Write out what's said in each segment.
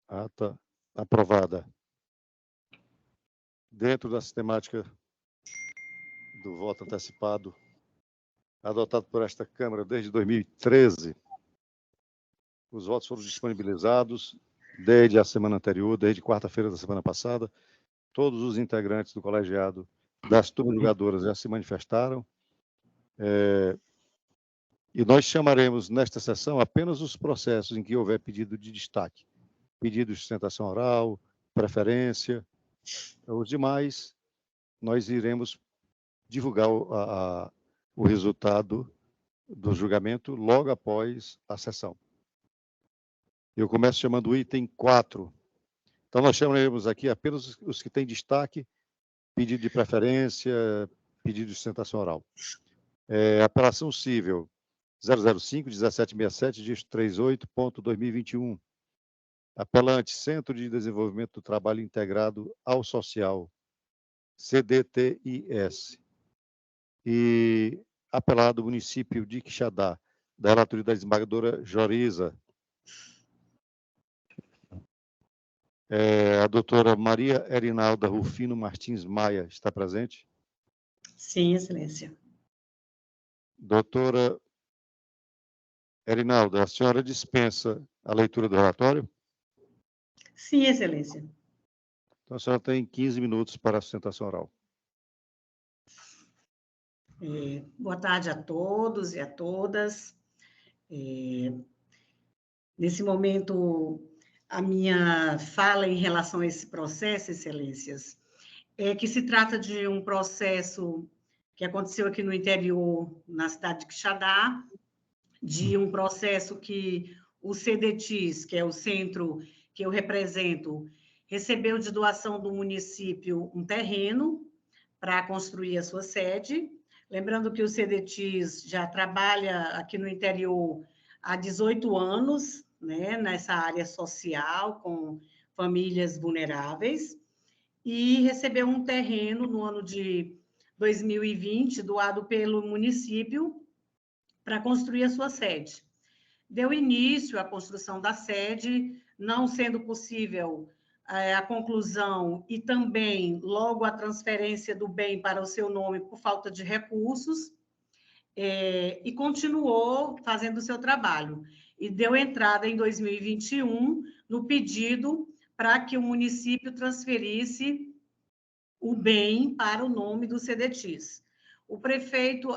Ata aprovada. Dentro da sistemática do voto antecipado, adotado por esta Câmara desde 2013, os votos foram disponibilizados desde a semana anterior, desde quarta-feira da semana passada. Todos os integrantes do colegiado das turmas julgadoras já se manifestaram. E nós chamaremos nesta sessão apenas os processos em que houver pedido de destaque, pedido de sustentação oral, preferência. Os demais, nós iremos divulgar o resultado do julgamento logo após a sessão. Eu começo chamando o item 4. Então, nós chamaremos aqui apenas os que têm destaque, pedido de preferência, pedido de sustentação oral. Apelação civil 005-1767, dígito 38.2021. Apelante, Centro de Desenvolvimento do Trabalho Integrado ao Social, CDTIS. E apelado, município de Quixadá, da relatoria da esmagadora Joriza. A doutora Maria Erinalda Rufino Martins Maia está presente? Sim, excelência. Doutora Erinalda, a senhora dispensa a leitura do relatório? Sim, excelência. Então, a senhora tem 15 minutos para a sustentação oral. Boa tarde a todos e a todas. Nesse momento, a minha fala em relação a esse processo, excelências, é que se trata de um processo que aconteceu aqui no interior, na cidade de Quixadá, de um processo que o CDTIS, que é o centro que eu represento, recebeu de doação do município um terreno para construir a sua sede. Lembrando que o CDTIS já trabalha aqui no interior há 18 anos, né, nessa área social, com famílias vulneráveis, e recebeu um terreno no ano de 2020, doado pelo município, para construir a sua sede. Deu início à construção da sede, não sendo possível a conclusão e também logo a transferência do bem para o seu nome por falta de recursos, e continuou fazendo o seu trabalho. E deu entrada em 2021 no pedido para que o município transferisse o bem para o nome do CDTIS. O prefeito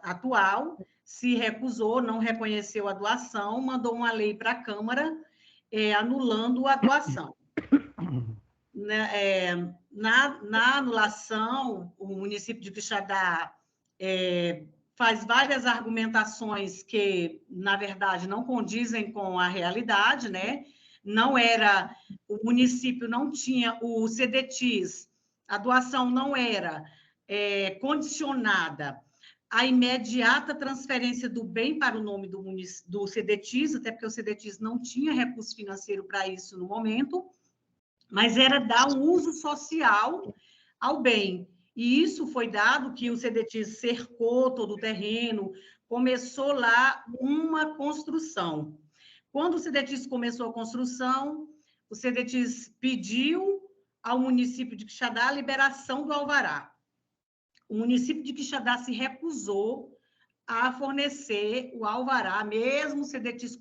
atual se recusou, não reconheceu a doação, mandou uma lei para a Câmara anulando a doação. Na anulação, o município de Quixadá faz várias argumentações que, na verdade, não condizem com a realidade, né? Não era, o município não tinha o CDTIS, a doação não era condicionada à imediata transferência do bem para o nome do CDTIS, até porque o CDTIS não tinha recurso financeiro para isso no momento, mas era dar um uso social ao bem. E isso foi dado que o CDTIS cercou todo o terreno, começou lá uma construção. Quando o CDTIS começou a construção, o CDTIS pediu ao município de Quixadá a liberação do alvará. O município de Quixadá se recusou a fornecer o alvará, mesmo o CDTIS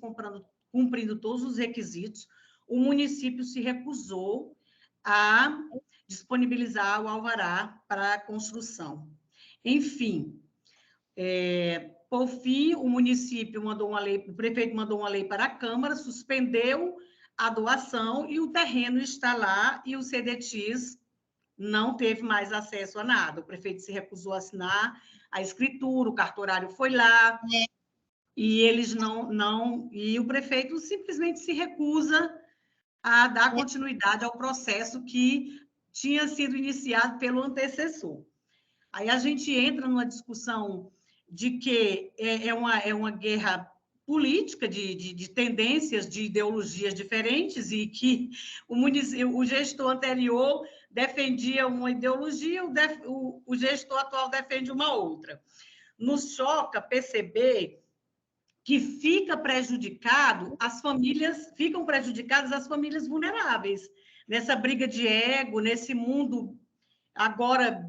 cumprindo todos os requisitos, o município se recusou a disponibilizar o alvará para a construção. Enfim, por fim, o município mandou uma lei, o prefeito mandou uma lei para a Câmara, suspendeu a doação e o terreno está lá e o CDTIS não teve mais acesso a nada. O prefeito se recusou a assinar a escritura, o cartorário foi lá e eles e o prefeito simplesmente se recusa a dar continuidade ao processo que tinha sido iniciado pelo antecessor. Aí a gente entra numa discussão de que é uma guerra política de tendências, de ideologias diferentes, e que o gestor anterior defendia uma ideologia, o gestor atual defende uma outra. Nos choca perceber que fica prejudicado, ficam prejudicadas as famílias vulneráveis. Nessa briga de ego, nesse mundo agora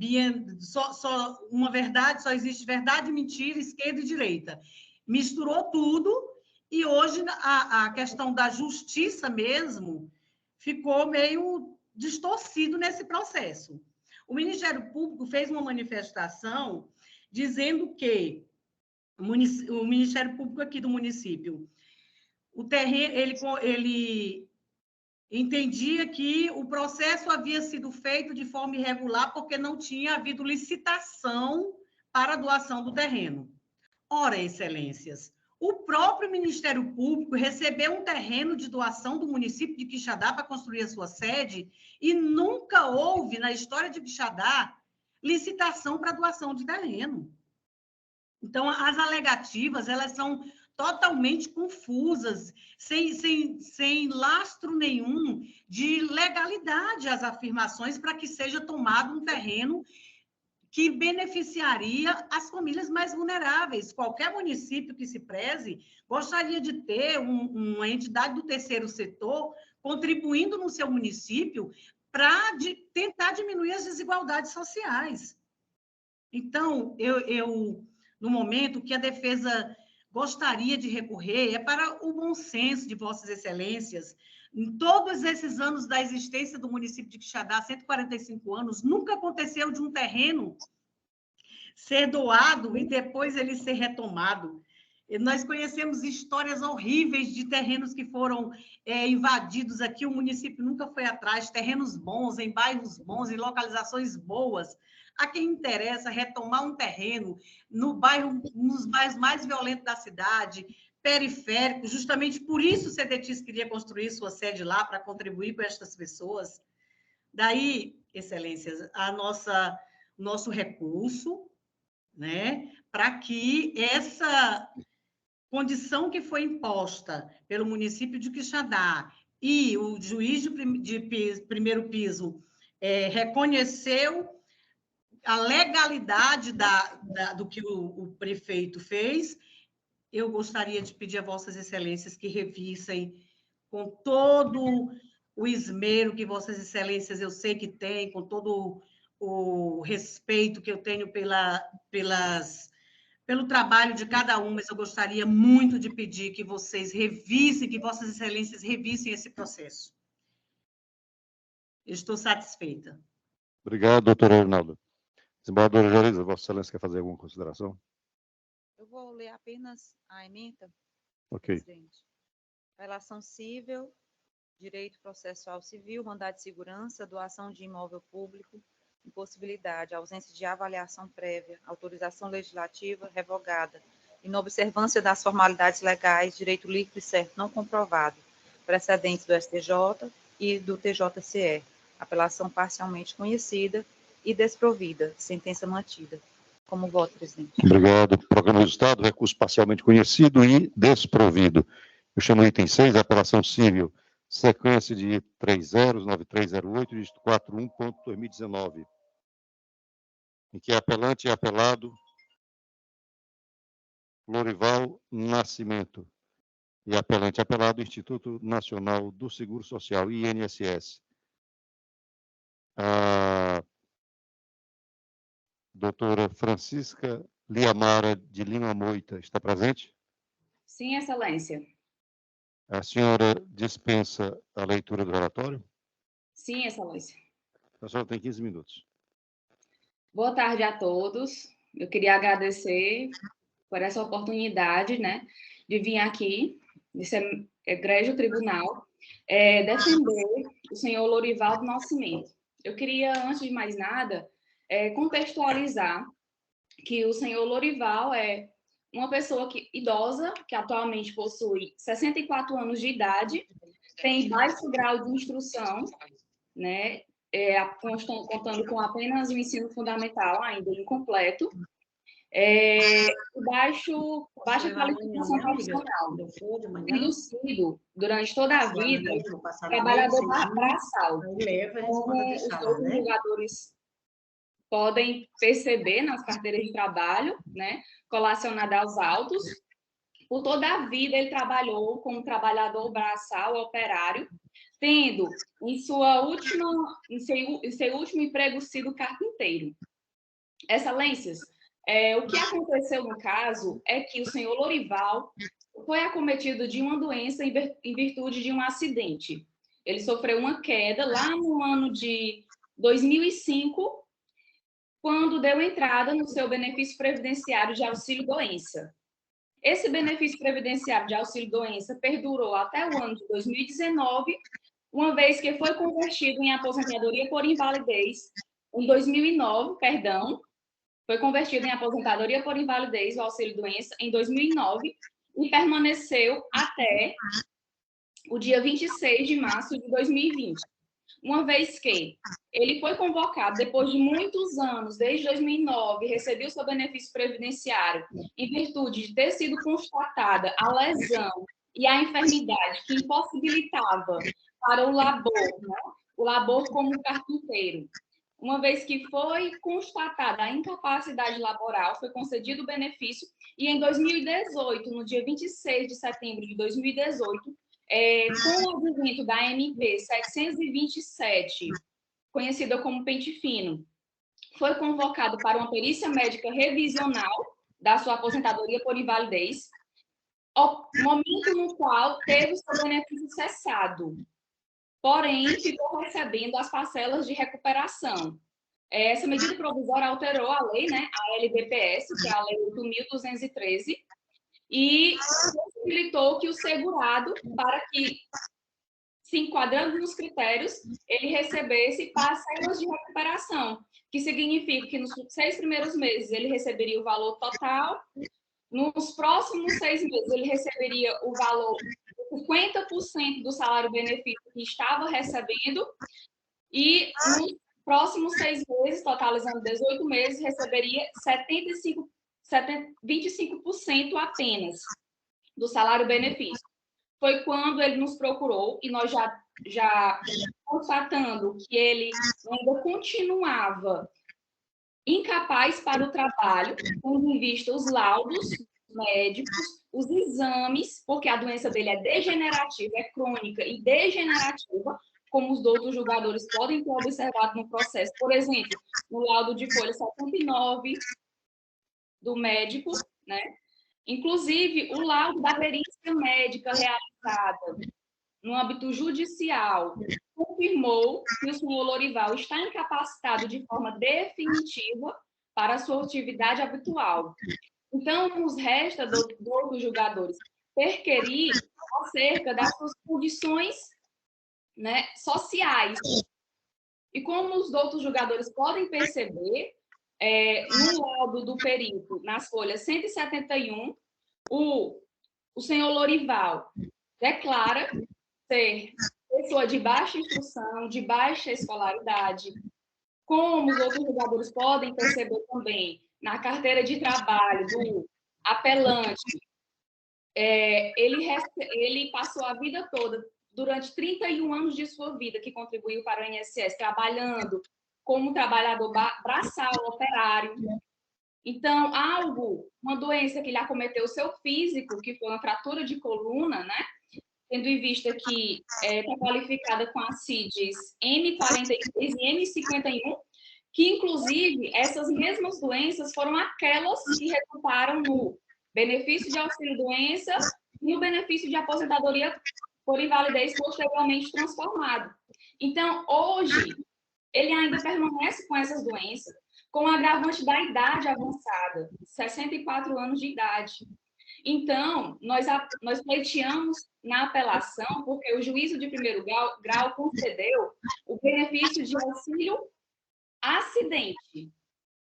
só uma verdade, só existe verdade, mentira, esquerda e direita. Misturou tudo e hoje a questão da justiça mesmo ficou meio distorcido nesse processo. O Ministério Público fez uma manifestação dizendo que o Ministério Público aqui do município, o terreno, ele entendia que o processo havia sido feito de forma irregular porque não tinha havido licitação para a doação do terreno. Ora, excelências, o próprio Ministério Público recebeu um terreno de doação do município de Quixadá para construir a sua sede e nunca houve, na história de Quixadá, licitação para doação de terreno. Então, as alegativas, elas são totalmente confusas, sem lastro nenhum de legalidade as afirmações para que seja tomado um terreno que beneficiaria as famílias mais vulneráveis. Qualquer município que se preze gostaria de ter uma entidade do terceiro setor contribuindo no seu município para tentar diminuir as desigualdades sociais. Então, no momento que a defesa gostaria de recorrer é para o bom senso de Vossas Excelências. Em todos esses anos da existência do município de Quixadá, 145 anos, nunca aconteceu de um terreno ser doado e depois ele ser retomado. Nós conhecemos histórias horríveis de terrenos que foram invadidos aqui, o município nunca foi atrás, terrenos bons, em bairros bons, em localizações boas. A quem interessa retomar um terreno nos bairros mais violentos da cidade, periférico, justamente por isso o CDTIS queria construir sua sede lá, para contribuir com estas pessoas. Daí, excelências, nosso recurso, né, para que essa condição que foi imposta pelo município de Quixadá e o juiz de primeiro piso reconheceu a legalidade do que o prefeito fez, eu gostaria de pedir a Vossas Excelências que revissem com todo o esmero que Vossas Excelências eu sei que têm, com todo o respeito que eu tenho pelo trabalho de cada um, mas eu gostaria muito de pedir que vocês revissem, que Vossas Excelências revissem esse processo. Eu estou satisfeita. Obrigado, doutora Arnaldo. Desembargadora Jariza, Vossa Excelência quer fazer alguma consideração? Eu vou ler apenas a ementa, Ok. presidente. Relação civil, direito processual civil, mandado de segurança, doação de imóvel público, impossibilidade, ausência de avaliação prévia, autorização legislativa revogada, inobservância das formalidades legais, direito líquido e certo não comprovado, precedentes do STJ e do TJCE, apelação parcialmente conhecida e desprovida, sentença mantida. Como voto, presidente. Obrigado. Programa do Estado, recurso parcialmente conhecido e desprovido. Eu chamo o item 6, apelação civil, sequência de 309308, dígito 41.2019, em que apelante e apelado Lorival Nascimento e apelante e apelado Instituto Nacional do Seguro Social, INSS. A doutora Francisca Liamara de Lima Moita está presente? Sim, Excelência. A senhora dispensa a leitura do relatório? Sim, Excelência. A senhora tem 15 minutos. Boa tarde a todos. Eu queria agradecer por essa oportunidade, né, de vir aqui, nesse egrégio tribunal, defender o senhor Lorival Nascimento. Eu queria, antes de mais nada, contextualizar que o senhor Lorival é uma pessoa idosa, que atualmente possui 64 anos de idade, tem baixo grau de instrução, né, contando com apenas o ensino fundamental, ainda incompleto, baixa qualificação profissional, tendo sido, durante toda a vida, trabalhador braçal. Como os outros jogadores podem perceber nas carteiras de trabalho, né, colacionada aos autos, Por toda a vida, ele trabalhou como trabalhador braçal, operário, tendo em seu último emprego sido carpinteiro. Excelências, o que aconteceu no caso é que o senhor Lorival foi acometido de uma doença em virtude de um acidente. Ele sofreu uma queda lá no ano de 2005, quando deu entrada no seu benefício previdenciário de auxílio-doença. Esse benefício previdenciário de auxílio-doença perdurou até o ano de 2019, uma vez que foi convertido em aposentadoria por invalidez, em 2009, perdão, foi convertido em aposentadoria por invalidez, o auxílio-doença, em 2009, e permaneceu até o dia 26 de março de 2020. Uma vez que ele foi convocado depois de muitos anos, desde 2009, recebeu seu benefício previdenciário em virtude de ter sido constatada a lesão e a enfermidade que impossibilitava para o labor, né? O labor como carpinteiro. Uma vez que foi constatada a incapacidade laboral, foi concedido o benefício, e em 2018, no dia 26 de setembro de 2018, com o advento da MP 727, conhecida como pente fino, foi convocado para uma perícia médica revisional da sua aposentadoria por invalidez, momento no qual teve o seu benefício cessado, porém ficou recebendo as parcelas de recuperação. Essa medida provisória alterou a lei, né, a LDPS, que é a Lei 8.213, e possibilitou que o segurado, para que, se enquadrando nos critérios, ele recebesse parcelas de recuperação, que significa que nos 6 primeiros meses ele receberia o valor total, nos próximos 6 meses ele receberia o valor de 50% do salário-benefício que estava recebendo, e nos próximos 6 meses, totalizando 18 meses, receberia 25% apenas do salário-benefício. Foi quando ele nos procurou, e nós já constatando que ele ainda continuava incapaz para o trabalho, tendo em vista os laudos médicos, os exames, porque a doença dele é degenerativa, é crônica e degenerativa, como os outros julgadores podem ter observado no processo. Por exemplo, no laudo de folha 79 do médico, né? Inclusive, o laudo da perícia médica realizada no âmbito judicial confirmou que o senhor Lorival está incapacitado de forma definitiva para a sua atividade habitual. Então, nos resta, dos julgadores, perquerir acerca das suas condições, né, sociais. E como os outros julgadores podem perceber, no laudo do perito, nas folhas 171, o senhor Lorival declara ser pessoa de baixa instrução, de baixa escolaridade. Como os outros julgadores podem perceber também, na carteira de trabalho do apelante, ele passou a vida toda, durante 31 anos de sua vida, que contribuiu para o INSS, trabalhando como trabalhador braçal, operário. Então, uma doença que lhe acometeu o seu físico, que foi uma fratura de coluna, né? Tendo em vista que está qualificada com as CIDs M43 e M51, que, inclusive, essas mesmas doenças foram aquelas que resultaram no benefício de auxílio-doença e no benefício de aposentadoria por invalidez posteriormente transformado. Então, hoje, ele ainda permanece com essas doenças, com o agravante da idade avançada, 64 anos de idade. Então, nós pleiteamos na apelação, porque o juízo de primeiro grau concedeu o benefício de auxílio acidente,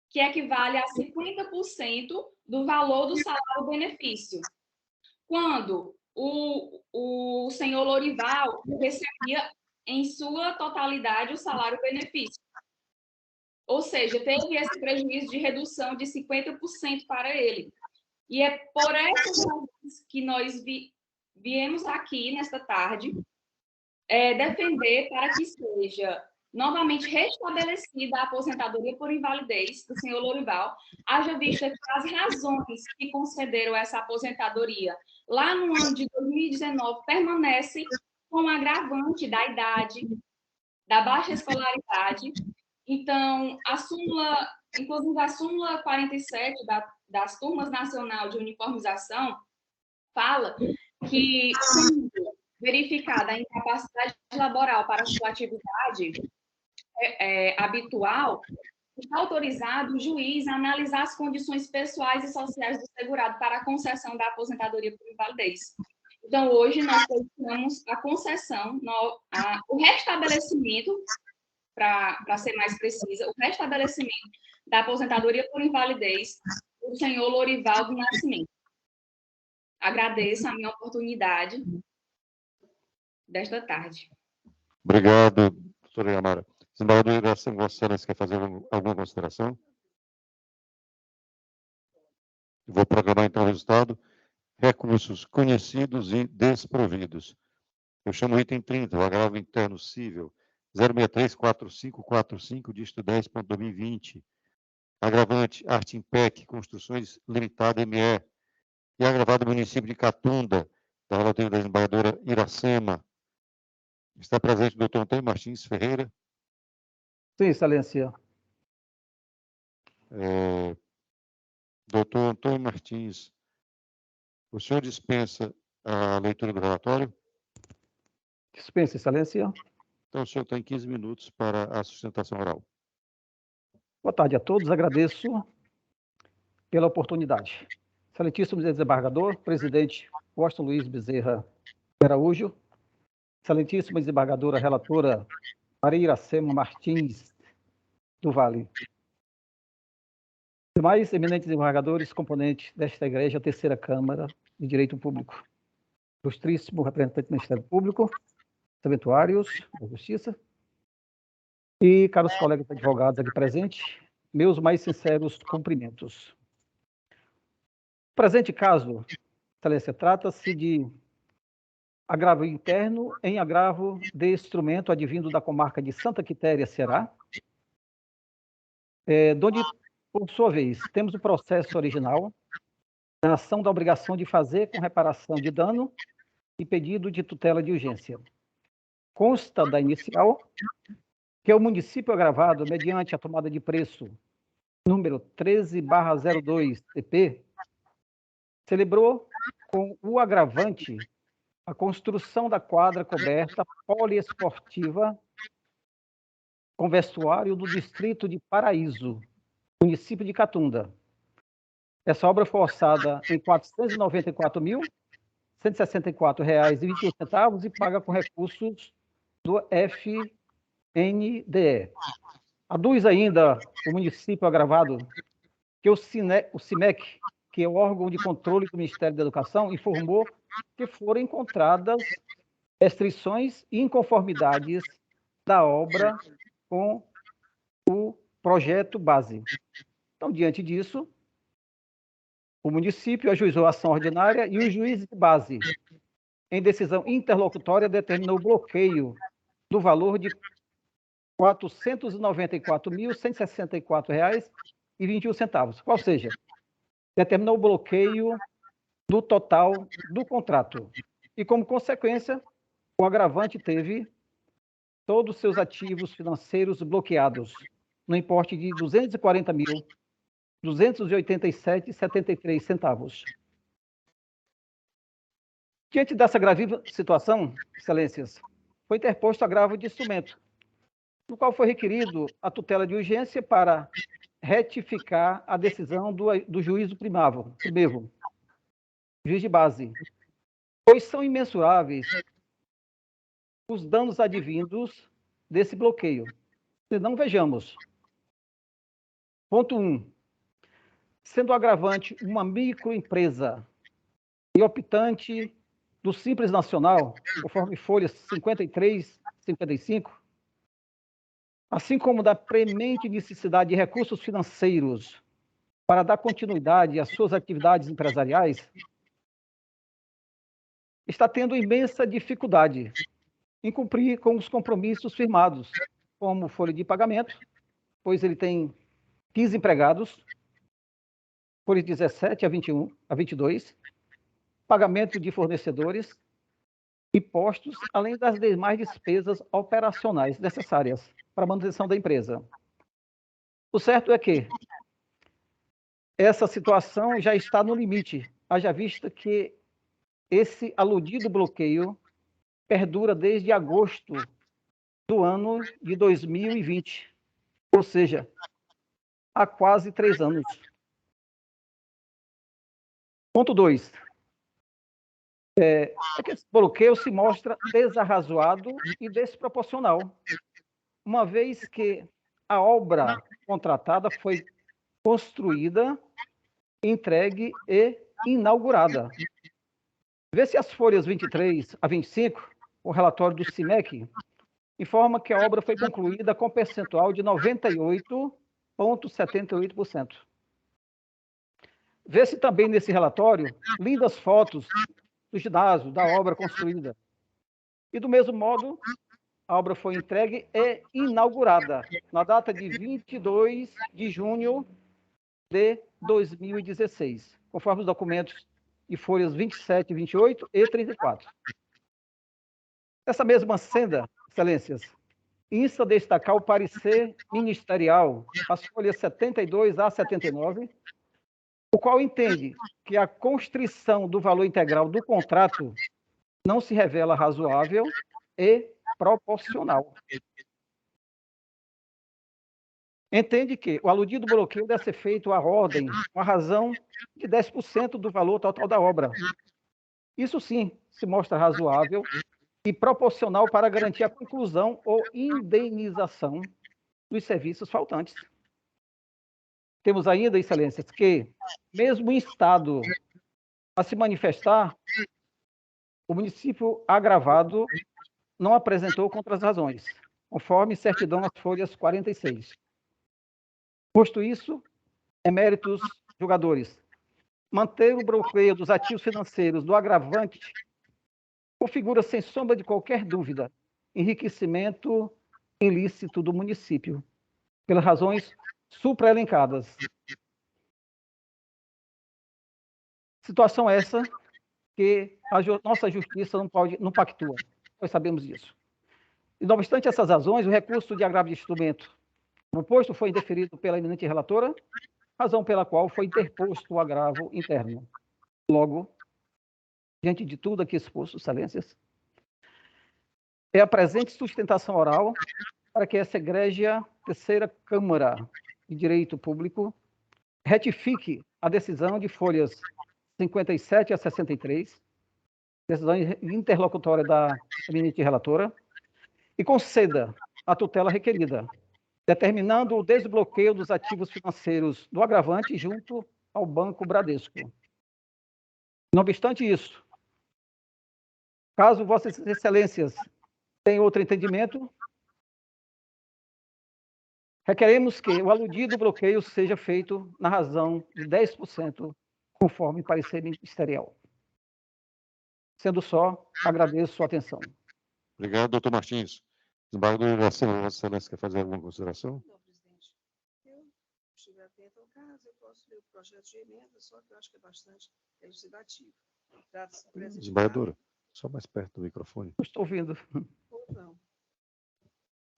que equivale a 50% do valor do salário-benefício, quando o senhor Lorival recebia em sua totalidade o salário-benefício. Ou seja, teve esse prejuízo de redução de 50% para ele. E é por essas razões que nós viemos aqui nesta tarde defender para que seja novamente restabelecida a aposentadoria por invalidez do senhor Lorival, haja vista que as razões que concederam essa aposentadoria lá no ano de 2019 permanecem com o agravante da idade, da baixa escolaridade. Então, inclusive a súmula 47 das turmas nacional de uniformização fala que, sendo verificada a incapacidade laboral para sua atividade habitual, está autorizado o juiz a analisar as condições pessoais e sociais do segurado para a concessão da aposentadoria por invalidez. Então, hoje, nós solicitamos a concessão, o restabelecimento, para ser mais precisa, o restabelecimento da aposentadoria por invalidez do senhor Lorival do Nascimento. Agradeço a minha oportunidade desta tarde. Obrigado, doutora Yamara. Desembargador Iracema, Vossa Excelência quer fazer alguma consideração? Vou programar, então, o resultado. Recursos conhecidos e desprovidos. Eu chamo o item 30, o agravo interno cível, 0634545, dígito 10.2020. Agravante, Arte Impec, Construções Limitada, ME. E agravado, município de Catunda, da relatora da desembargadora Iracema. Está presente o doutor Antônio Martins Ferreira. Sim, Excelência. Doutor Antônio Martins, o senhor dispensa a leitura do relatório? Dispensa, Excelência. Então, o senhor tem 15 minutos para a sustentação oral. Boa tarde a todos, agradeço pela oportunidade. Excelentíssimo desembargador, presidente Washington Luiz Bezerra Araújo, excelentíssima desembargadora relatora Maria Iracema Martins do Vale, demais eminentes desembargadores, componentes desta igreja, terceira Câmara de Direito Público, ilustríssimo representante do Ministério Público, serventuários da Justiça e caros colegas advogados aqui presentes, meus mais sinceros cumprimentos. O presente caso, Excelência, trata-se de agravo interno em agravo de instrumento advindo da comarca de Santa Quitéria, Ceará, onde, por sua vez, temos o processo original da ação da obrigação de fazer com reparação de dano e pedido de tutela de urgência. Consta da inicial que o município agravado, mediante a tomada de preço número 13/02-TP, celebrou com o agravante a construção da quadra coberta poliesportiva com vestuário do distrito de Paraíso, município de Catunda. Essa obra foi orçada em R$ 494.164,21 e paga com recursos do FNDE. Aduz ainda o município agravado que o CIMEC, que é o órgão de controle do Ministério da Educação, informou que foram encontradas restrições e inconformidades da obra com o projeto base. Então, diante disso, o município ajuizou a ação ordinária e o juiz de base, em decisão interlocutória, determinou o bloqueio do valor de R$ 494.164,21, ou seja, determinou o bloqueio do total do contrato. E, como consequência, o agravante teve todos os seus ativos financeiros bloqueados, no importe de R$ 240.287,73. Diante dessa grave situação, Excelências, foi interposto agravo de instrumento, no qual foi requerido a tutela de urgência para retificar a decisão do juízo primeiro, juiz de base, pois são imensuráveis os danos advindos desse bloqueio. Se não, vejamos. Ponto 1. Sendo agravante uma microempresa e optante do Simples Nacional, conforme folha 53/55, assim como da premente necessidade de recursos financeiros para dar continuidade às suas atividades empresariais, está tendo imensa dificuldade em cumprir com os compromissos firmados como folha de pagamento, pois ele tem 15 empregados, folha de 17 a 21, a 22, pagamento de fornecedores, impostos, além das demais despesas operacionais necessárias para a manutenção da empresa. O certo é que essa situação já está no limite, haja vista que esse aludido bloqueio perdura desde agosto do ano de 2020, ou seja, há quase 3 anos. Ponto 2. É que esse bloqueio se mostra desarrazoado e desproporcional, uma vez que a obra contratada foi construída, entregue e inaugurada. Vê-se as folhas 23 a 25, o relatório do CIMEC informa que a obra foi concluída com percentual de 98,78%. Vê-se também nesse relatório lindas fotos do ginásio, da obra construída. E, do mesmo modo, a obra foi entregue e inaugurada na data de 22 de junho de 2016, conforme os documentos de folhas 27, 28 e 34. Essa mesma senda, excelências, insta destacar o parecer ministerial, as folhas 72 a 79, o qual entende que a constrição do valor integral do contrato não se revela razoável e proporcional. Entende que o aludido bloqueio deve ser feito à ordem, com a razão de 10% do valor total da obra. Isso sim se mostra razoável e proporcional para garantir a conclusão ou indenização dos serviços faltantes. Temos ainda, excelências, que, mesmo instado a se manifestar, o município agravado não apresentou contra-razões, conforme certidão nas folhas 46. Posto isso, eméritos julgadores, manter o bloqueio dos ativos financeiros do agravante configura, sem sombra de qualquer dúvida, enriquecimento ilícito do município, pelas razões supraelencadas. Situação essa que a nossa justiça não pactua, nós sabemos disso. E, não obstante essas razões, o recurso de agravo de instrumento proposto foi indeferido pela eminente relatora, razão pela qual foi interposto o agravo interno. Logo, diante de tudo aqui exposto, excelências, é a presente sustentação oral para que essa egrégia terceira Câmara de Direito Público retifique a decisão de folhas 57 a 63, decisão interlocutória da eminente relatora, e conceda a tutela requerida, determinando o desbloqueio dos ativos financeiros do agravante junto ao Banco Bradesco. Não obstante isso, caso Vossas Excelências tenham outro entendimento, requeremos que o aludido bloqueio seja feito na razão de 10%, conforme parecer ministerial. Sendo só, agradeço sua atenção. Obrigado, doutor Martins. Desembargador, Vossa Excelência quer fazer alguma consideração? Não, presidente. Eu estive atento ao caso, eu posso ler o projeto de emenda, só que eu acho que é bastante elucidativo. Desembargadora, só mais perto do microfone. Estou ouvindo. Ou não.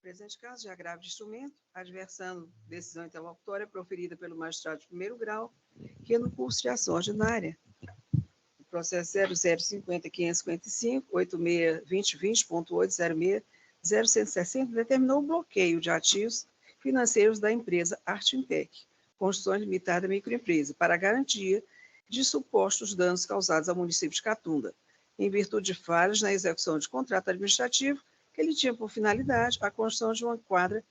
Presente caso de agravo de instrumento, adversando decisão interlocutória proferida pelo magistrado de primeiro grau, que no curso de ação ordinária, o processo 0050.555, 86.2020.806.0160, determinou o bloqueio de ativos financeiros da empresa Artimpec, Construção Limitada Microempresa, para a garantia de supostos danos causados ao município de Catunda, em virtude de falhas na execução de contrato administrativo que ele tinha por finalidade a construção de uma quadra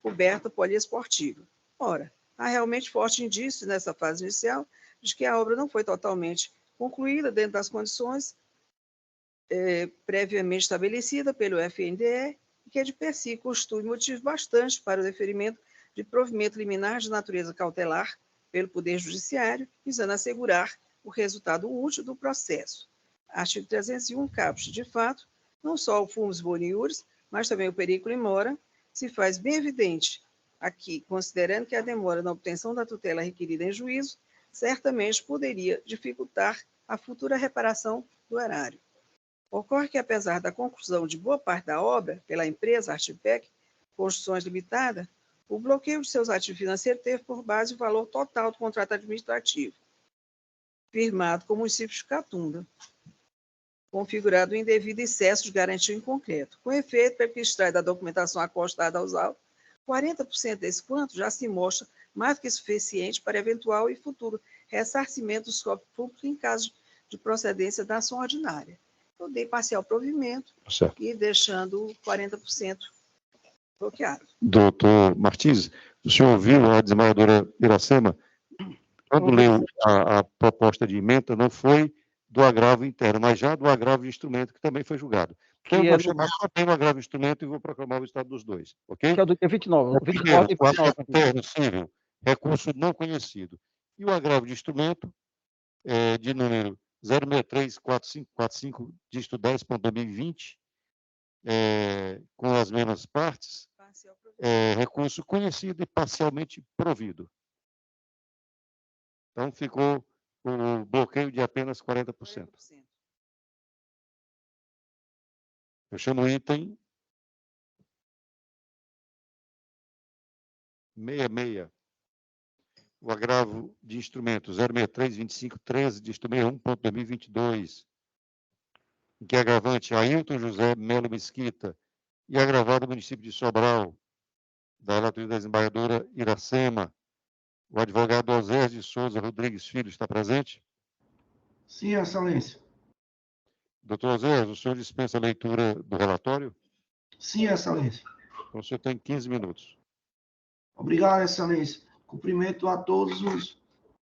coberta poliesportiva. Ora, há realmente forte indício nessa fase inicial de que a obra não foi totalmente concluída dentro das condições previamente estabelecidas pelo FNDE, e que é de per si constitui motivo bastante para o deferimento de provimento liminar de natureza cautelar pelo Poder Judiciário, visando assegurar o resultado útil do processo. Artigo 301, caput, de fato, não só o fumus boni iuris, mas também o periculum in mora, se faz bem evidente aqui, considerando que a demora na obtenção da tutela requerida em juízo certamente poderia dificultar a futura reparação do erário. Ocorre que, apesar da conclusão de boa parte da obra pela empresa Artipec Construções Limitada, o bloqueio de seus ativos financeiros teve por base o valor total do contrato administrativo, firmado com o município de Catunda, configurado um indevido excesso de garantia em concreto. Com efeito, para que extrai da documentação acostada aos autos, 40% desse quanto já se mostra mais do que suficiente para eventual e futuro ressarcimento dos cofres públicos em caso de procedência da ação ordinária. Eu dei parcial provimento e deixando 40% bloqueado. Doutor Martins, o senhor ouviu a desembargadora Iracema? Quando leu a proposta de emenda, não foi do agravo interno, mas já do agravo de instrumento, que também foi julgado. Então, eu vou chamar só bem o agravo de instrumento e vou proclamar o estado dos dois, ok? Que é o do dia 29. O primeiro, o agravo interno civil, recurso não conhecido. E o agravo de instrumento, de número 0634545, dígito 10.2020, com as mesmas partes, recurso conhecido e parcialmente provido. Então, ficou o bloqueio de apenas 40%. Eu chamo o item 66. O agravo de instrumento 0632513, dígito 61.2022, em que agravante Ailton José Melo Mesquita e agravado o município de Sobral, da relatoria da desembargadora Iracema. O advogado Osés de Souza Rodrigues Filho está presente? Sim, Excelência. Doutor Osés, o senhor dispensa a leitura do relatório? Sim, Excelência. Então, o senhor tem 15 minutos. Obrigado, Excelência. Cumprimento a todos os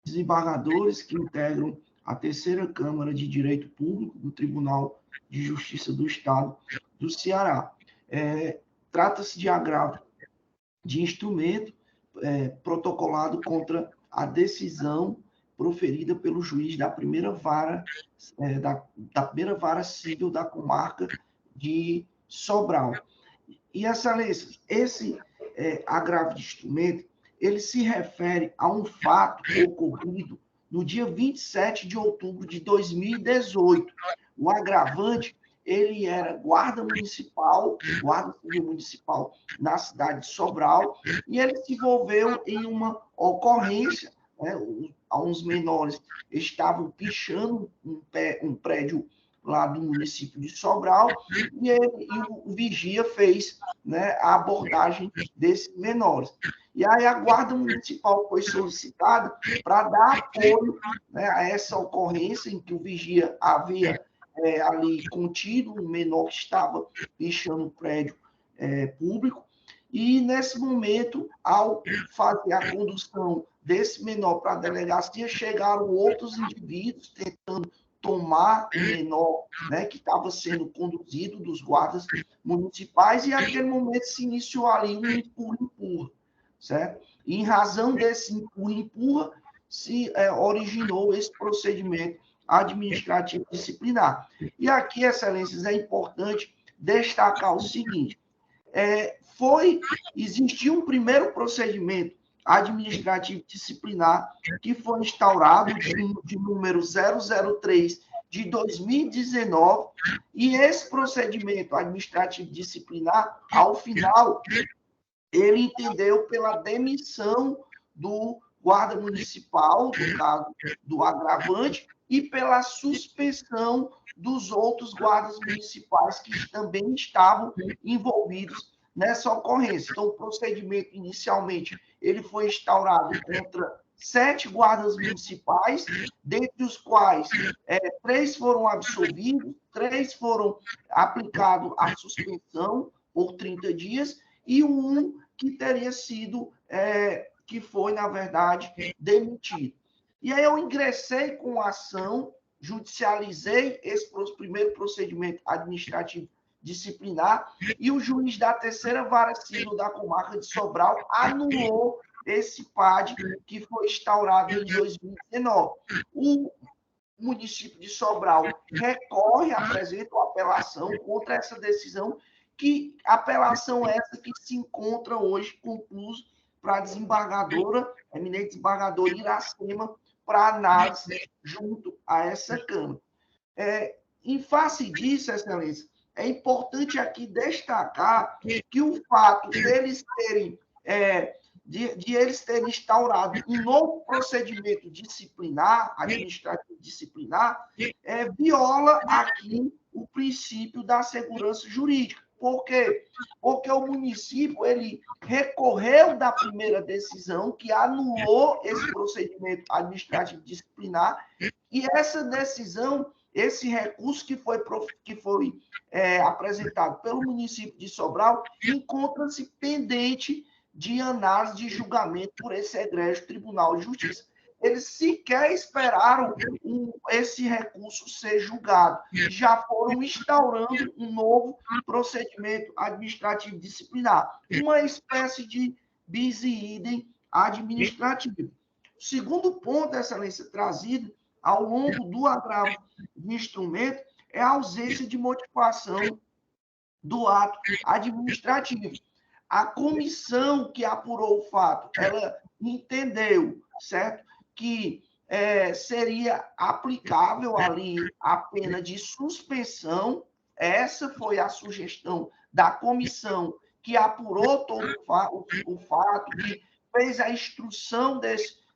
desembargadores que integram a terceira Câmara de Direito Público do Tribunal de Justiça do Estado do Ceará. Trata-se de agravo de instrumento protocolado contra a decisão proferida pelo juiz da primeira vara, da primeira vara civil da comarca de Sobral. E, Excelência, esse agravo de instrumento, ele se refere a um fato ocorrido no dia 27 de outubro de 2018. O agravante, ele era guarda civil municipal na cidade de Sobral, e ele se envolveu em uma ocorrência, né? Uns menores estavam pichando um prédio lá do município de Sobral, e o vigia fez, né, a abordagem desses menores. E aí a Guarda Municipal foi solicitada para dar apoio, né, a essa ocorrência em que o vigia havia ali contido um menor que estava pichando um prédio público, e nesse momento, ao fazer a condução desse menor para a delegacia, chegaram outros indivíduos tentando tomar o menor, né, que estava sendo conduzido dos guardas municipais, e naquele momento se iniciou ali um empurra-empurra, certo? E em razão desse empurra-empurra, se originou esse procedimento administrativo disciplinar. E aqui, Excelências, é importante destacar o seguinte: existiu um primeiro procedimento administrativo disciplinar que foi instaurado de número 003 de 2019, e esse procedimento administrativo disciplinar, ao final, ele entendeu pela demissão do guarda municipal, no caso do agravante, e pela suspensão dos outros guardas municipais que também estavam envolvidos nessa ocorrência. Então, o procedimento, inicialmente, ele foi instaurado contra 7 guardas municipais, dentre os quais 3 foram absolvidos, 3 foram aplicados a suspensão por 30 dias, e um que teria sido, que foi, na verdade, demitido. E aí eu ingressei com a ação, judicializei esse primeiro procedimento administrativo disciplinar, e o juiz da terceira vara civil da comarca de Sobral anulou esse PAD que foi instaurado em 2019. O município de Sobral recorre, apresenta uma apelação contra essa decisão Que apelação é essa que se encontra hoje conclusa para a desembargadora, eminente desembargadora Iracema, para análise junto a essa Câmara. Em face disso, Excelência, é importante aqui destacar que o fato deles terem, de eles terem instaurado um novo procedimento disciplinar, administrativo disciplinar, viola aqui o princípio da segurança jurídica. Por quê? Porque o município ele recorreu da primeira decisão que anulou esse procedimento administrativo disciplinar e essa decisão, esse recurso que foi apresentado pelo município de Sobral encontra-se pendente de análise de julgamento por esse egrégio Tribunal de Justiça. Eles sequer esperaram esse recurso ser julgado. Já foram instaurando um novo procedimento administrativo disciplinar, uma espécie de bis e idem administrativo. O segundo ponto, Excelência, trazido ao longo do agravo do instrumento é a ausência de motivação do ato administrativo. A comissão que apurou o fato, ela entendeu, certo? Que seria aplicável ali a pena de suspensão. Essa foi a sugestão da comissão que apurou todo o fato, que fez a instrução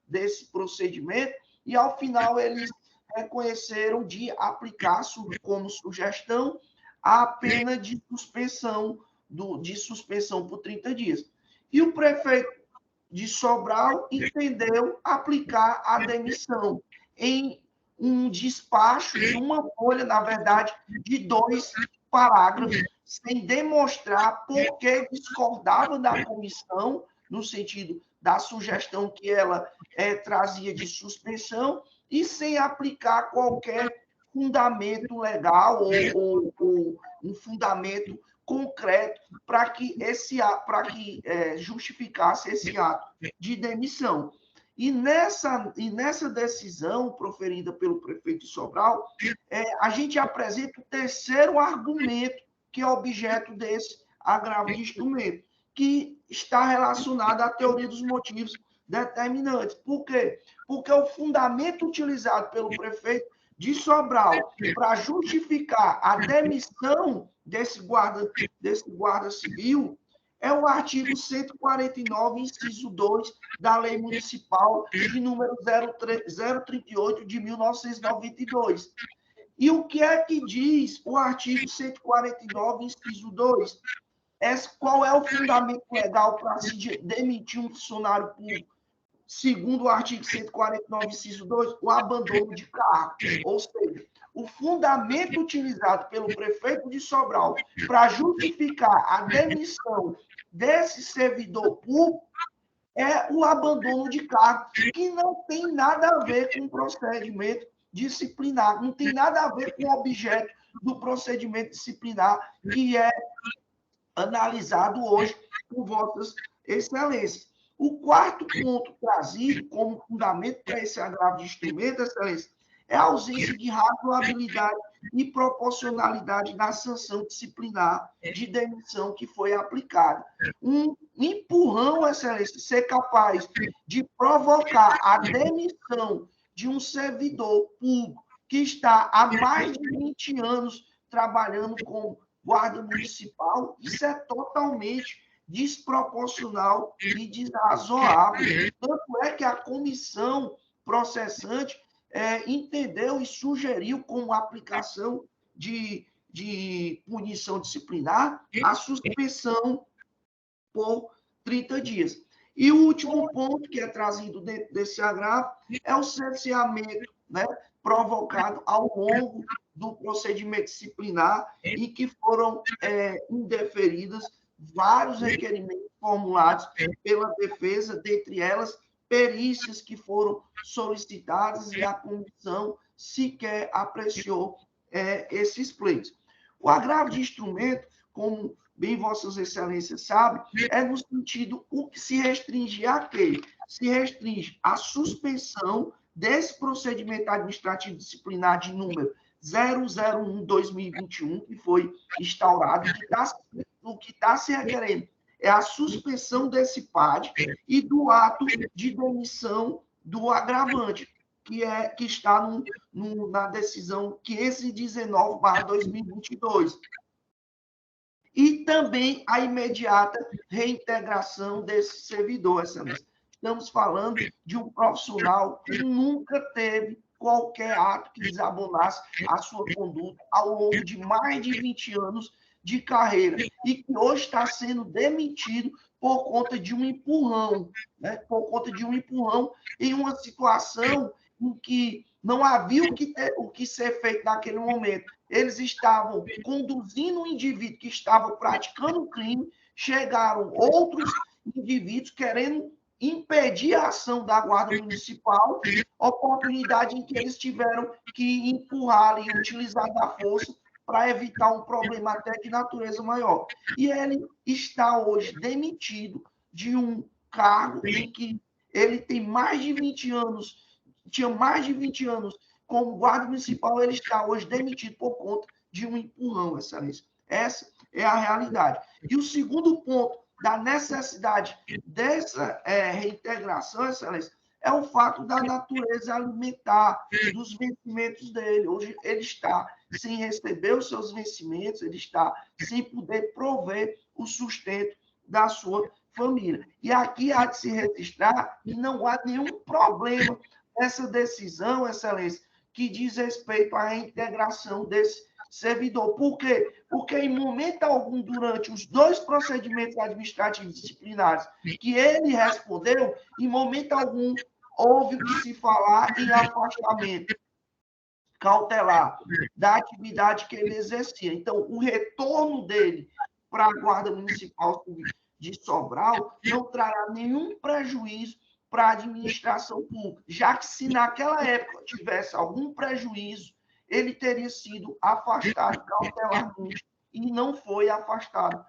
desse procedimento, e, ao final, eles reconheceram de aplicar, como sugestão, a pena de suspensão por 30 dias. E o prefeito de Sobral entendeu aplicar a demissão em um despacho de uma folha, na verdade, de 2 parágrafos, sem demonstrar por que discordava da comissão, no sentido da sugestão que ela trazia de suspensão, e sem aplicar qualquer fundamento legal ou um fundamento concreto para que justificasse esse ato de demissão. E nessa decisão proferida pelo prefeito de Sobral, a gente apresenta o terceiro argumento que é objeto desse agravo de instrumento, que está relacionado à teoria dos motivos determinantes. Por quê? Porque o fundamento utilizado pelo prefeito de Sobral para justificar a demissão desse guarda civil é o artigo 149, inciso 2, da Lei Municipal de número 038 de 1992. E o que é que diz o artigo 149, inciso 2? Qual é o fundamento legal para se demitir um funcionário público? Segundo o artigo 149, inciso 2, o abandono de cargo. Ou seja, o fundamento utilizado pelo prefeito de Sobral para justificar a demissão desse servidor público é o abandono de cargo, que não tem nada a ver com o procedimento disciplinar, não tem nada a ver com o objeto do procedimento disciplinar que é analisado hoje por vossas excelências. O quarto ponto trazido como fundamento para esse agravo de instrumento, excelência, é a ausência de razoabilidade e proporcionalidade da sanção disciplinar de demissão que foi aplicada. Um empurrão, excelência, ser capaz de provocar a demissão de um servidor público que está há mais de 20 anos trabalhando como guarda municipal, isso é totalmente desproporcional e desrazoável. Tanto é que a comissão processante entendeu e sugeriu como aplicação de punição disciplinar a suspensão por 30 dias. E o último ponto que é trazido dentro desse agravo é o cerceamento, né, provocado ao longo do procedimento disciplinar e que foram indeferidas vários requerimentos formulados pela defesa, dentre elas perícias que foram solicitadas e a comissão sequer apreciou esses pleitos. O agravo de instrumento, como bem vossas excelências sabem, é no sentido o que se restringe a quê? Se restringe à suspensão desse procedimento administrativo disciplinar de número 001/2021, que foi instaurado, que está o que está se requerendo é a suspensão desse PAD e do ato de demissão do agravante, que está na decisão 519/2022. E também a imediata reintegração desse servidor, excelência. Estamos falando de um profissional que nunca teve qualquer ato que desabonasse a sua conduta ao longo de mais de 20 anos de carreira e que hoje está sendo demitido por conta de um empurrão, né? Por conta de um empurrão em uma situação em que não havia o que ser feito naquele momento. Eles estavam conduzindo um indivíduo que estava praticando um crime, chegaram outros indivíduos querendo impedir a ação da Guarda Municipal, oportunidade em que eles tiveram que empurrar e utilizar da força para evitar um problema até de natureza maior. E ele está hoje demitido de um cargo em que ele tem mais de 20 anos, tinha mais de 20 anos como guarda municipal, ele está hoje demitido por conta de um empurrão, excelência. Essa é a realidade. E o segundo ponto da necessidade dessa reintegração, excelência, é o fato da natureza alimentar, dos vencimentos dele. Hoje ele está sem receber os seus vencimentos, ele está sem poder prover o sustento da sua família. E aqui há de se registrar que não há nenhum problema nessa decisão, excelência, que diz respeito à reintegração desse servidor. Por quê? Porque em momento algum, durante os 2 procedimentos administrativos disciplinares que ele respondeu, em momento algum houve que se falar em afastamento cautelar da atividade que ele exercia. Então, o retorno dele para a Guarda Municipal de Sobral não trará nenhum prejuízo para a administração pública, já que se naquela época tivesse algum prejuízo, ele teria sido afastado cautelarmente e não foi afastado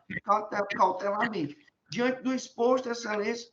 cautelarmente. Diante do exposto, excelência,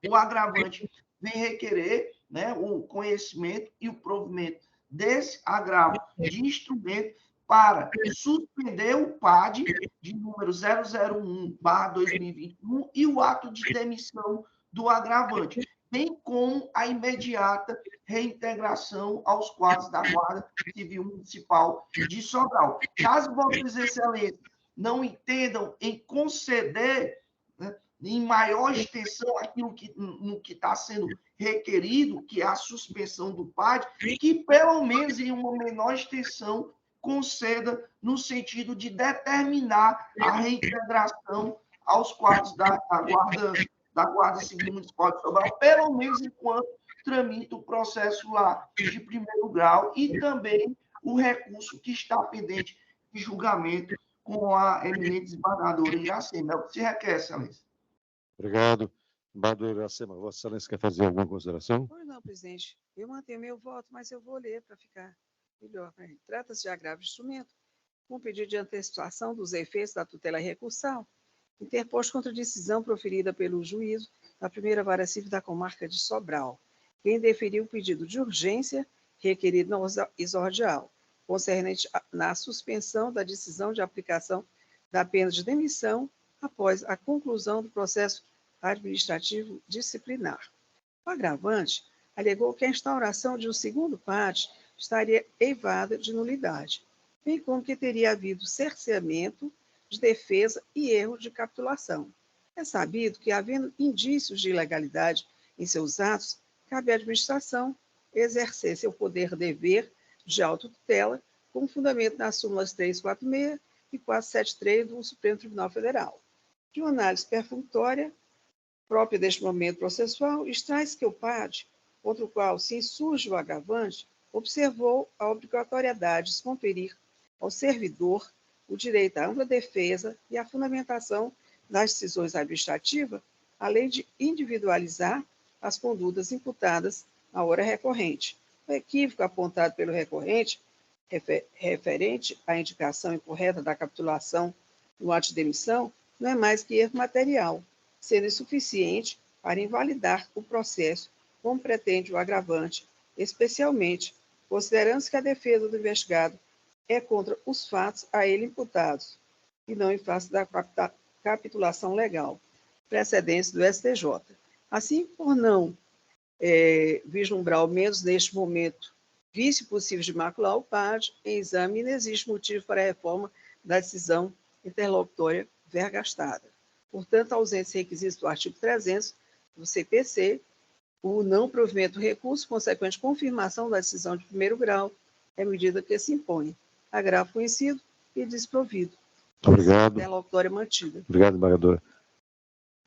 o agravante vem requerer, né, o conhecimento e o provimento desse agravo de instrumento para suspender o PAD de número 001/2021 e o ato de demissão do agravante, bem como a imediata reintegração aos quadros da Guarda Civil Municipal de Sobral. Caso Vossas Excelências não entendam em conceder, né, em maior extensão aquilo no que está sendo requerido, que é a suspensão do PAD, que pelo menos em uma menor extensão conceda no sentido de determinar a reintegração aos quadros da Guarda Civil Municipal de Sobral, pelo menos enquanto tramita o processo lá de primeiro grau e também o recurso que está pendente de julgamento com a eminente desembargadora Iracema. É o que se requer, excelência. Obrigado. Embargadora Iracema, Vossa Excelência quer fazer alguma consideração? Pois não, presidente. Eu mantenho meu voto, mas eu vou ler para ficar melhor. Trata-se de agravo de instrumento, com pedido de antecipação dos efeitos da tutela recursal, interposto contra a decisão proferida pelo juízo da primeira vara civil da comarca de Sobral, quem deferiu o pedido de urgência requerido no exordial, concernente na suspensão da decisão de aplicação da pena de demissão após a conclusão do processo administrativo disciplinar. O agravante alegou que a instauração de um segundo PAD estaria eivada de nulidade, bem como que teria havido cerceamento de defesa e erro de capitulação. É sabido que, havendo indícios de ilegalidade em seus atos, cabe à administração exercer seu poder-dever de autotutela com fundamento nas súmulas 346 e 473 do Supremo Tribunal Federal. De uma análise perfunctória própria deste momento processual, extrai-se que o PAD, contra o qual se insurge o agravante, observou a obrigatoriedade de conferir ao servidor o direito à ampla defesa e à fundamentação das decisões administrativas, além de individualizar as condutas imputadas à hora recorrente. O equívoco apontado pelo recorrente, referente à indicação incorreta da capitulação no ato de demissão, não é mais que erro material, sendo insuficiente para invalidar o processo, como pretende o agravante, especialmente considerando-se que a defesa do investigado é contra os fatos a ele imputados, e não em face da capitulação legal, precedência do STJ. Assim, por não vislumbrar, ao menos neste momento, vício possível de macular o PAD em exame, não existe motivo para a reforma da decisão interlocutória vergastada. Portanto, a ausência de requisitos do artigo 300 do CPC, o não provimento do recurso, consequente confirmação da decisão de primeiro grau, é medida que se impõe. Agravo conhecido e desprovido. Obrigado. Interlocutória mantida. Obrigado, desembargadora.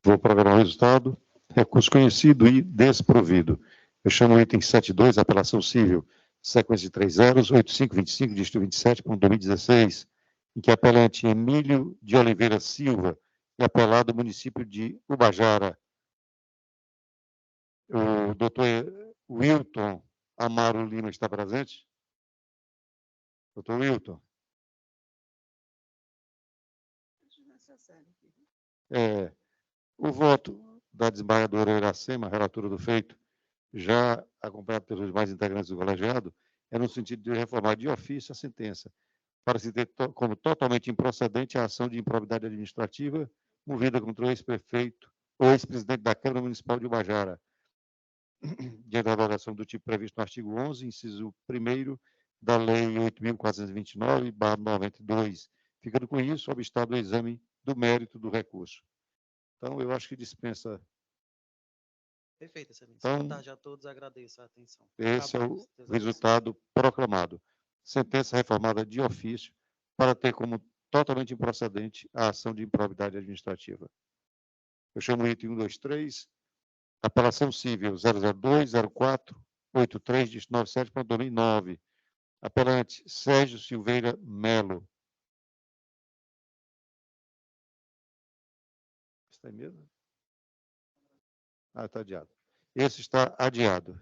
Vou programar o resultado. Recurso conhecido e desprovido. Eu chamo o item 7.2, apelação civil, sequência de 3 zeros, 8525, distrito 27.2016, em que apelante Emílio de Oliveira Silva e apelado município de Ubajara. O doutor Wilton Amaro Lima está presente? Doutor Wilton. O voto da desembargadora Iracema, relatora do feito, já acompanhado pelos demais integrantes do colegiado, é no sentido de reformar de ofício a sentença, para se ter como totalmente improcedente a ação de improbidade administrativa movida contra o ex-prefeito ou ex-presidente da Câmara Municipal de Ubajara, diante da alogação do tipo previsto no artigo 11, inciso 1º da Lei 8.429/92, ficando com isso obstado o exame do mérito do recurso. Então, eu acho que dispensa. Perfeito, excelência. Então, boa tarde a todos, agradeço a atenção. Esse é o resultado proclamado. Sentença reformada de ofício para ter como totalmente improcedente a ação de improbidade administrativa. Eu chamo o item 1, 2, 3, apelação civil 0020483 distrito 97.2009. Apelante Sérgio Silveira Melo. Está aí mesmo? Está adiado. Esse está adiado.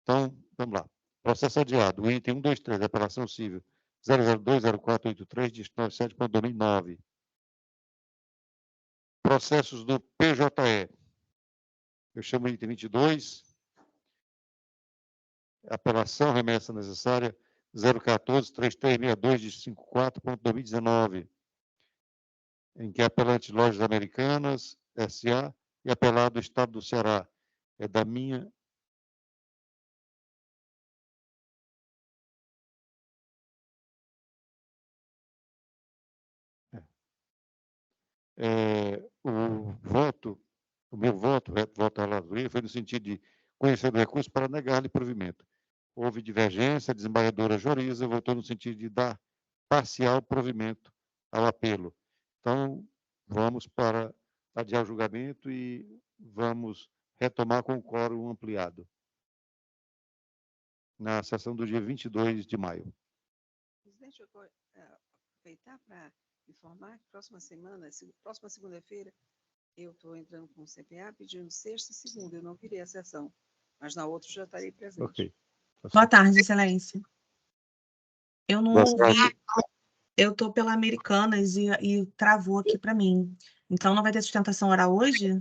Então, vamos lá. Processo adiado. O item 1, 2, 3, apelação civil 0020483 distrito 97.2009. Processos do PJE. Eu chamo o item 22. Apelação, remessa necessária 014-3362 de 54.2019, em que apelante Lojas Americanas, S.A., e apelado Estado do Ceará. É da minha... O meu voto à relatoria, foi no sentido de conhecer o recurso para negar-lhe provimento. Houve divergência, a desembargadora Joriza votou no sentido de dar parcial provimento ao apelo. Então, vamos para adiar o julgamento e vamos retomar com o quórum ampliado na sessão do dia 22 de maio. Presidente, eu vou aproveitar para informar que próxima segunda-feira, eu estou entrando com o CPA pedindo sexta e segunda. Eu não virei a sessão, mas na outra já estarei presente. Ok. Boa tarde, excelência. Eu não ouvi, eu estou pela Americanas e travou aqui para mim. Então, não vai ter sustentação oral hoje?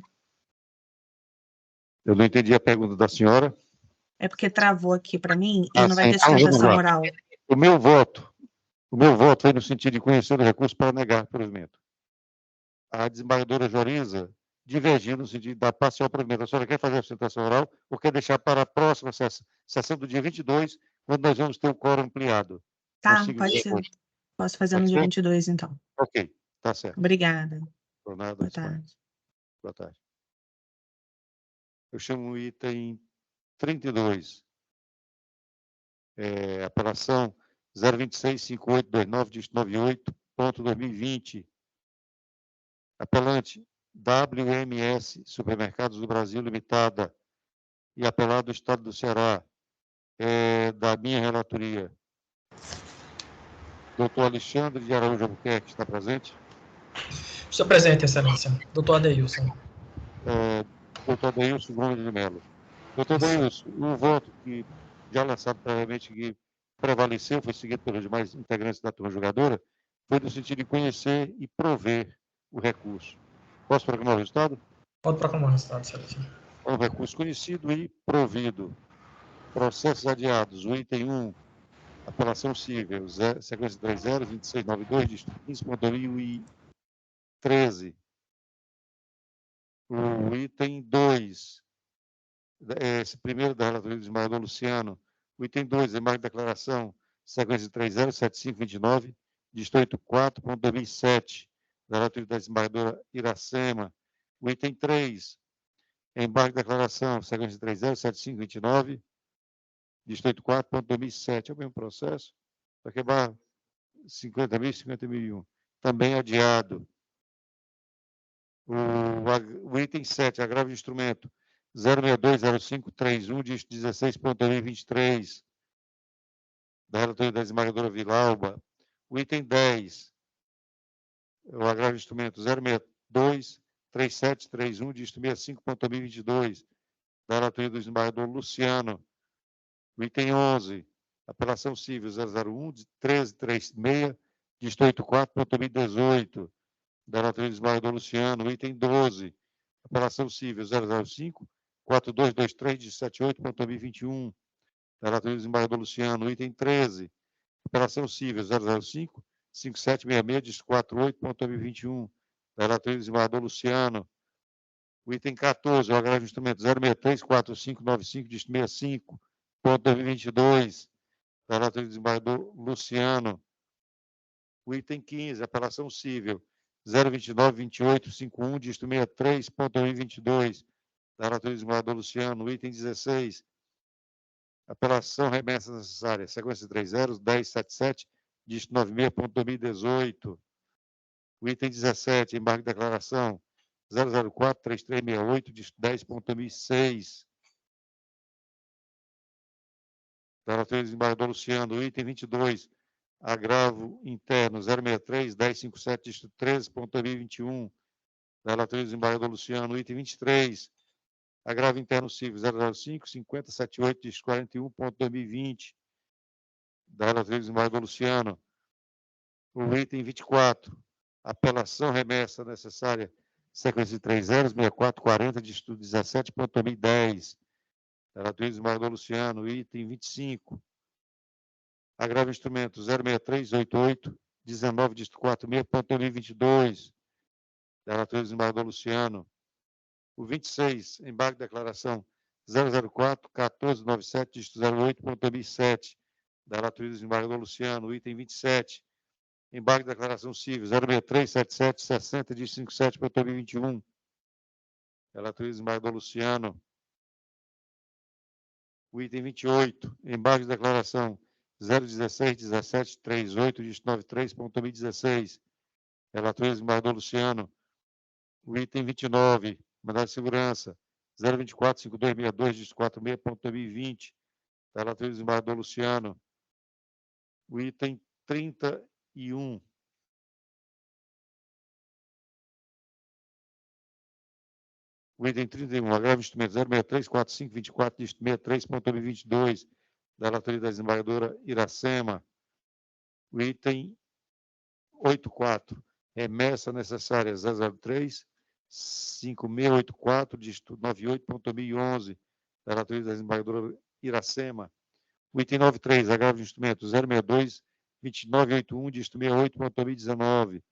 Eu não entendi a pergunta da senhora. É porque travou aqui para mim e não vai sim. ter sustentação oral. O meu voto foi no sentido de conhecer o recurso para negar provimento. A desembargadora Joriza divergiu no sentido da parcial provimento. A senhora quer fazer a sustentação oral ou quer deixar para a próxima sessão do dia 22, quando nós vamos ter o quórum ampliado? Tá, pode ser. Posso fazer no dia 22, então. Ok, tá certo. Obrigada. Por nada. Boa tarde. Boa tarde. Eu chamo o item 32. Apelação 0265829 distrito 98.2020. Apelante WMS Supermercados do Brasil Limitada e apelado Estado do Ceará, da minha relatoria. Doutor Alexandre de Araújo Albuquerque está presente? Estou presente, excelência. Doutor Adeilson. Doutor Adeilson Gomes de Melo. Doutor Adeilson, o voto que já lançado previamente que prevaleceu, foi seguido pelos demais integrantes da turma julgadora, foi no sentido de conhecer e prover o recurso. Posso proclamar o resultado? Pode proclamar o resultado, excelência. O recurso conhecido e provido. Processos adiados. O item 1, Apelação cível, sequência 30, 2692, distrito 15.2013. O item 2, esse primeiro da relatoria do desembargador Luciano. O item 2, embargo de declaração, sequência 30, 7529, distrito 4.2007, da relatoria da desembargadora Iracema. O item 3, embargo de declaração, sequência 30, 7529, distrito 4.2007, é o mesmo processo, para quebrar 50.000 e 50.001. Também adiado. O item 7, agravo de instrumento 0620531, dígito 16.2023, da relatoria da desembargadora Vilalba. O item 10, o agravo de instrumento 0623731, dígito 65.2022, da relatoria do desembargador Luciano. O item 11, apelação civil 001 de 1336, dígito 84.2018, da relatoria do desembargador Luciano. O item 12, apelação civil 005 4223 de 78.2021, da relatoria do desembargador Luciano. O item 13, apelação civil 005 5766 de 48.2021, da relatoria do desembargador Luciano. O item 14, o agravo de instrumento 063 4595 de 65.2022, da relatoria do desembargador Luciano. O item 15, apelação cível 0292851, dígito 63.2022, da relatoria do desembargador Luciano. O item 16, apelação remessa necessária, sequência 30, 1077, dígito 96.2018. O item 17, embargo de declaração 0043368, dígito 10.2006, da relatoria do desembargador Luciano. O item 22, agravo interno 063 1057, dígito 13.2021, da relatoria do desembargador Luciano. O item 23, agravo interno civil 005 5078, dígito 41.2020, da relatoria do desembargador Luciano. O item 24, apelação remessa necessária, sequência de 30 6440, dígito 17.2010, da relatoria do desembargador Luciano. O item 25, agravo instrumento 06388 19, dígito 46.2022, da relatoria do desembargador Luciano. O 26, embargo de declaração 004 1497, dígito 08.2007, da relatoria do desembargador Luciano. O item 27, embargo de declaração civil 06377 60, dígito 57.2021, da relatoria do desembargador Luciano. O item 28, embargo de declaração 016 17 38, dígito 93.2016, relatoria do desembargador Luciano. O item 29, mandado de segurança 024 5262, dígito 46.2020, da relatoria do desembargador Luciano. O item 31, o item 31, agravo instrumento 063 4524, dígito 63.2022, da relatoria da desembargadora Iracema. O item 84, remessa necessária 003 5684, dígito 98.2011, da relatoria da desembargadora Iracema. O item 93, agravo de instrumento 062 2981, dígito 68.2019,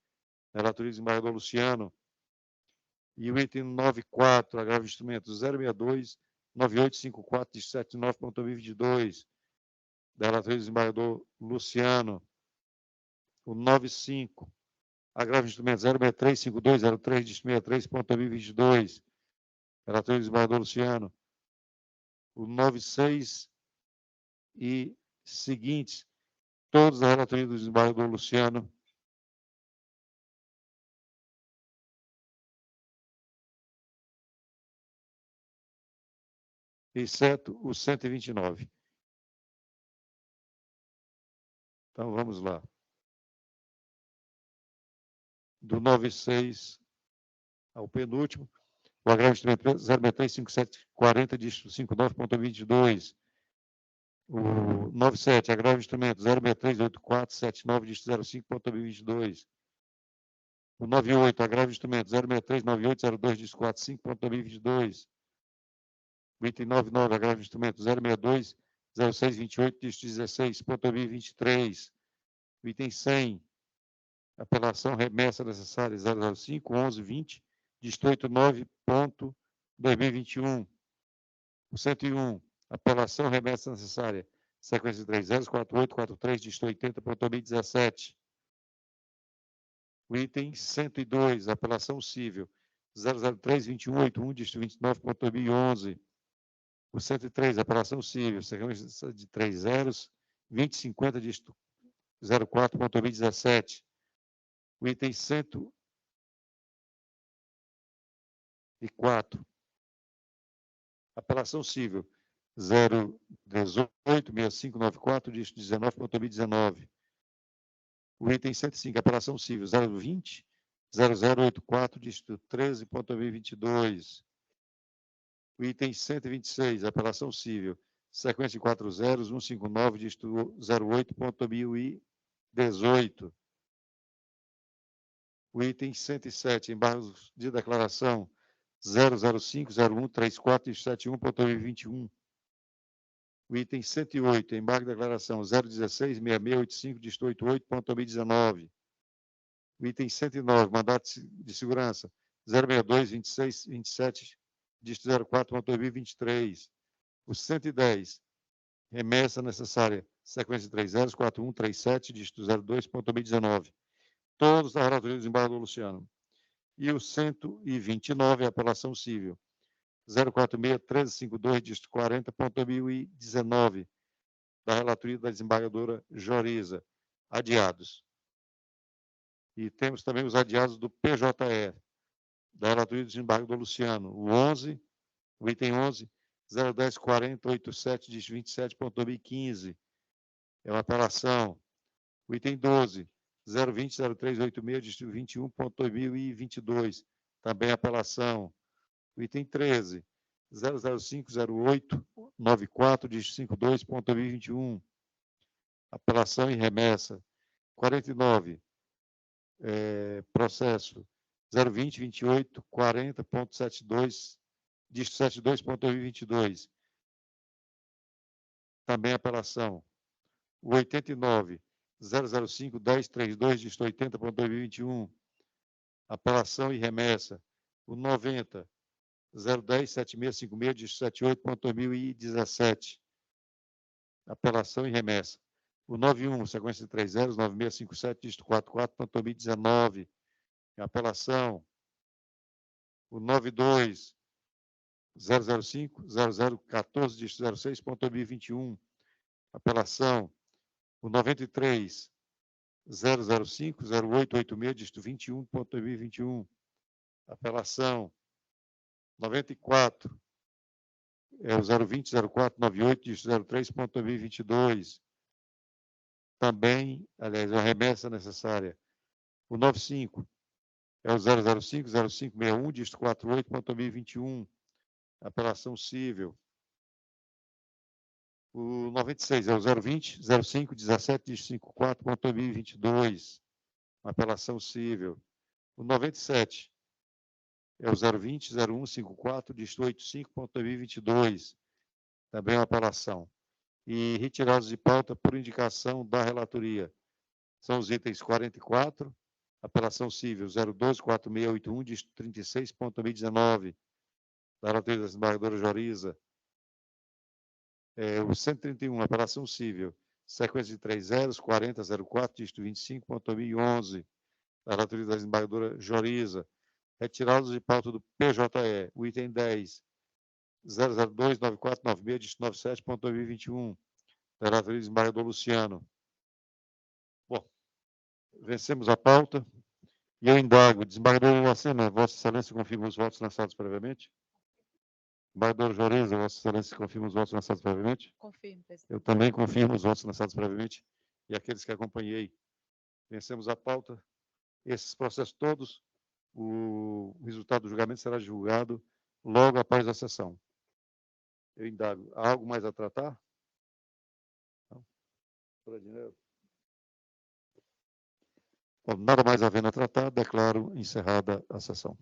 da relatoria do desembargador Luciano. E o item 94, agravo de instrumento 062 9854, dígito 79.2022, da relatoria do desembargador Luciano. O 95, agravo de instrumento 063 5203, dígito 63.2022, da relatoria do desembargador Luciano. O 96 e seguintes, todos da relatoria do desembargador Luciano. Exceto o 129. Então, vamos lá. Do 96 ao penúltimo, o agravo de instrumento 0635740, dígito 59.22. O 97, agravo de instrumento 0638479, dígito 05.2022. O 98, agravo de instrumento 0639802, dígito 45.2022. O item 99, agravo de instrumento 062 0628, dígito 16.2023. O item 100, apelação remessa necessária 005, 1120, dígito 89.2021. O 101, apelação remessa necessária, sequência de 304843, dígito 80.2017. O item 102, apelação cível 0032181, dígito 29.2011. O 103, apelação cível, sequência de 3 zeros, 2050, dígito 04.2017. O item 104, apelação cível 0186594, dígito 19.2019. O item 105, apelação cível 020 0084, dígito 13.2022. O item 126, apelação cível, sequência de 4 zeros, 159, dígito 08.2018. O item 107, embargos de declaração 0050134, dígito 71.2021. O item 108, embargo de declaração 0166685, dígito 88.2019. O item 109, mandato de segurança 0622627, dígito 04.2023. O 110, remessa necessária, sequência de 3 zeros, 4137, dígito 02.2019. Todos da relatoria do desembargador Luciano. E o 129, apelação cível 0461352, dígito 40.2019, da relatoria da desembargadora Joriza, adiados. E temos também os adiados do PJE, da relatoria do desembargador Luciano, o 11, o item 11, 0104087, dígito 27.2015, é uma apelação. O item 12, 0200386, dígito 21.2022, também apelação. O item 13, 0050894, dígito 52.2021, apelação e remessa. 49, processo 0202840.72, dígito 72.2022, também apelação. O 89, 0051032, dígito 80.2021, apelação e remessa. O 90, 0107656, dígito 78.2017, apelação e remessa. O 91, sequência de 3 zeros, 9657, dígito 44.2019, apelação. O 92, 0050014, dígito 06.2021, apelação. O 93, 0050886, dígito 21.2021, apelação. 94, é o 0200498, dígito 03.2022, também, aliás, a remessa necessária. O 95 é o 0050561, dígito 48.2021, apelação cível. O 96 é o 0200517, dígito 54.2022, apelação cível. O 97 é o 0200154, dígito 85.2022, também uma apelação. E retirados de pauta por indicação da relatoria. São os itens 44, apelação cível 0124681, dígito 36.2019, da relatoria da desembargadora Joriza. O 131, apelação cível, sequência de 3 zeros, 4004, dígito 25.2011, da relatoria da desembargadora Joriza. Retirados de pauta do PJE, o item 10, 0029496, dígito 97.2021, da relatoria do desembargador Luciano. Bom, vencemos a pauta e eu indago. Desembargador Iracema, Vossa Excelência confirma os votos lançados previamente? Desembargador Joriza, Vossa Excelência confirma os votos lançados previamente? Confirmo, presidente. Eu também confirmo os votos lançados previamente e aqueles que acompanhei. Vencemos a pauta. Esses processos todos, o resultado do julgamento será divulgado logo após a sessão. Eu indago. Há algo mais a tratar? Não? Bom, nada mais havendo a tratar, declaro encerrada a sessão.